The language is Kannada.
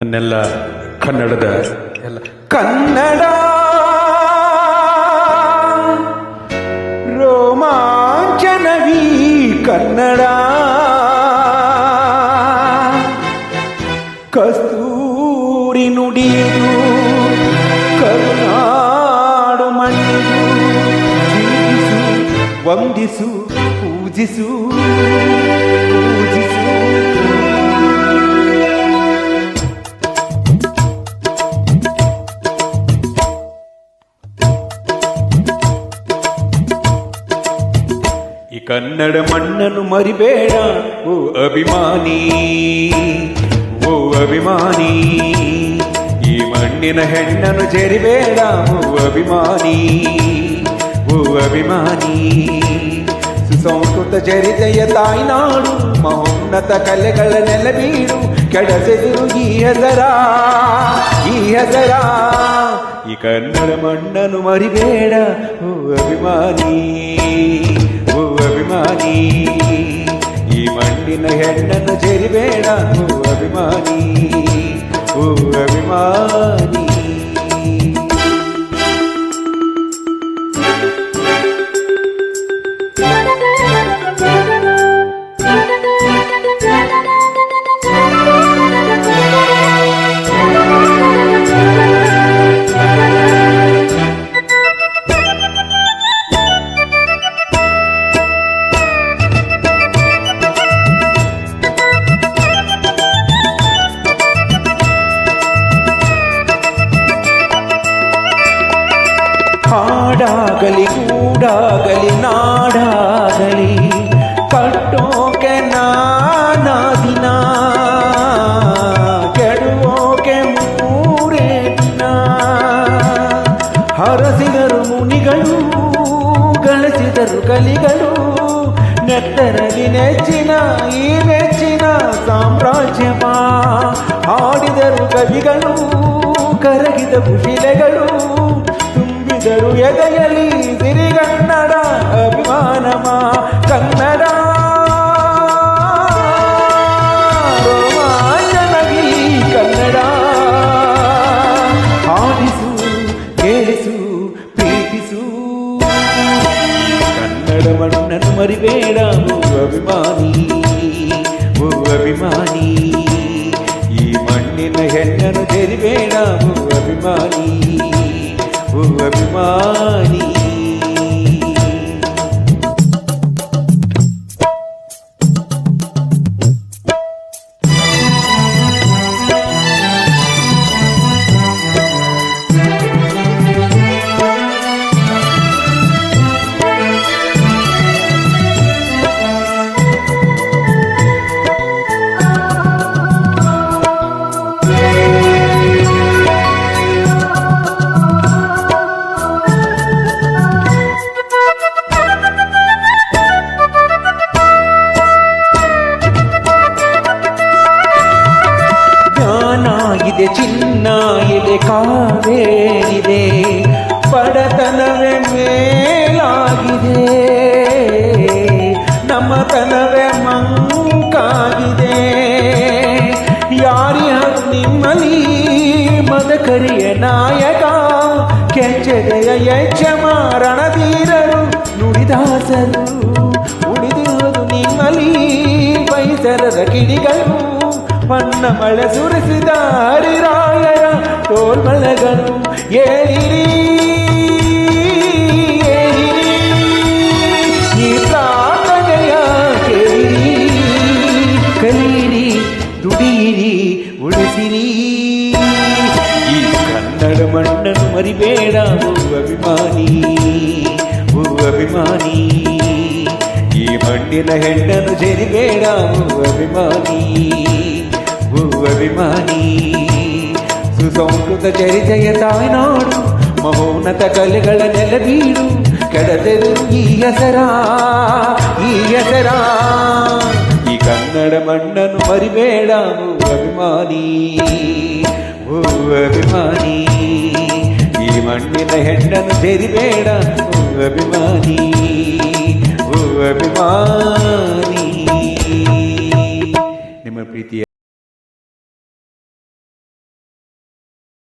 ನನ್ನೆಲ್ಲ ಕನ್ನಡದ ಎಲ್ಲ ಕನ್ನಡ ರೋಮಾಂಚನವೀ ಕನ್ನಡ ಕಸ್ತೂರಿ ನುಡಿಯು ಕರುನಾಡು ಮಣ್ಣಿದು ಜೀವಿಸು ವಂದಿಸು ಪೂಜಿಸು ಪೂಜಿಸು ಈ ಕನ್ನಡ ಮಣ್ಣನ್ನು ಮರಿಬೇಡ ಓ ಅಭಿಮಾನಿ, ಓ ಅಭಿಮಾನಿ. ಈ ಮಣ್ಣಿನ ಹೆಣ್ಣನ್ನು ಜರಿಬೇಡ ಓ ಅಭಿಮಾನಿ, ಓ ಅಭಿಮಾನಿ. ಸುಸಂಸ್ಕೃತ ಚರಿತೆಯ ತಾಯ್ನಾಡು, ಮಹೋನ್ನತ ಕಲೆಗಳ ನೆಲಬೀಡು, ಕೆಡಸೆದುರು ಈ ಹೆಸರ, ಈ ಹೆಸರ. ಈ ಕನ್ನಡ ಮಣ್ಣನ್ನು ಮರಿಬೇಡ ಓ ಅಭಿಮಾನಿ, ಓ ಅಭಿಮಾನಿ. ಈ ಮಣ್ಣಿನ ಹೆಣ್ಣನ್ನು ಜರಿಬೇಡ ಓ ಅಭಿಮಾನಿ, ಓ ಅಭಿಮಾನಿ. ಹಾಡಾಗಲಿ ಕೂಡಾಗಲಿ ನಾಡಾಗಲಿ ಕಟ್ಟೋಕೆ ನಾನಾ ದಿನ, ಕೆಡುವೋಕೆ ಮೂರೇ ದಿನ. ಹರಸಿದರು ಮುನಿಗಳು, ಗಳಿಸಿದರು ಕಲಿಗಳು, ನೆತ್ತರಲ್ಲಿ ನೆಚ್ಚಿನ ಈ ನೆಚ್ಚಿನ ಸಾಮ್ರಾಜ್ಯವ. ಹಾಡಿದರು ಕವಿಗಳು, ಕರಗಿದ ಶಿಲೆಗಳು, ತುಂಬಿದರು ಎದೆಯಲಿ ಸಿರಿಗನ್ನಡ ಅಭಿಮಾನಮ. ಕನ್ನಡ ರೋಮಾಂಚನವೀ ಕನ್ನಡ. ಹಾಡಿಸು ಕೇಳಿಸು ಪ್ರೀತಿಸು, ಕನ್ನಡ ಮಣ್ಣನ್ನು ಮರಿಬೇಡ ಓ ಅಭಿಮಾನಿ, ಓ ಅಭಿಮಾನಿ. ಈ ಮಣ್ಣಿನ ಹೆಣ್ಣನ್ನು ಜರಿಬೇಡ ಓ ಅಭಿಮಾನಿ, ಓ ಅಭಿಮಾನಿ. ಚಿನ್ನ ಇದೆ ಕಾವೇರಿದೆ, ಬಡತನವೇ ಮೇಲಾಗಿದೆ, ನಮ್ಮತನವೇ ಮಂಕಾಗಿದೆ. ಯಾರ್ಯಾರು ನಿಮ್ಮಲ್ಲಿ ಮದಕರಿಯ ನಾಯಕ, ಕೆಂಚದೆಯ ಯಜ್ಜಮ ರಣಧೀರರು ನುಡಿದಾಸರು. ಉಳಿದಿರುವುದು ನಿಮ್ಮಲ್ಲಿ ಬೈಸರದ ಕಿಡಿಗಳು, ಮಣ್ಣ ಮಳೆ ಸುರಿಸಿದ ಹರಿರಾಯರ ತೋಲ್ಮಳೆಗಳು. ಏರಿರಿ ಏರಿರಿ, ಈ ಪ್ರಾರ್ಥನೆಯ ಕೇಳಿರಿ, ಕಲಿಯಿರಿ, ದುಡಿಯಿರಿ, ಉಳಿಸಿರಿ. ಈ ಕನ್ನಡ ಮಣ್ಣನ್ನು ಮರಿಬೇಡ ಓ ಅಭಿಮಾನಿ, ಓ ಅಭಿಮಾನಿ. ಈ ಮಣ್ಣಿನ ಹೆಣ್ಣನ್ನು ಜರಿಬೇಡ ಓ ಅಭಿಮಾನಿ, ಓ ಅಭಿಮಾನಿ. ಸುಸಂಸ್ಕೃತ ಚರಿತೆಯ ತಾಯ್ನಾಡು, ಮಹೋನ್ನತ ಕಲೆಗಳ ನೆಲಬೀಡು, ಕೆಡದೆದುರು ಈ ಹೆಸರ, ಈ ಹೆಸರ. ಈ ಕನ್ನಡ ಮಣ್ಣನ್ನು ಮರಿಬೇಡ ಓ ಅಭಿಮಾನಿ, ಓ ಅಭಿಮಾನಿ. ಈ ಮಣ್ಣಿನ ಹೆಣ್ಣನ್ನು ಜರಿಬೇಡ ಓ ಅಭಿಮಾನಿ, ಓ ಅಭಿಮಾನಿ. ನಿಮ್ಮ ಪ್ರೀತಿಯ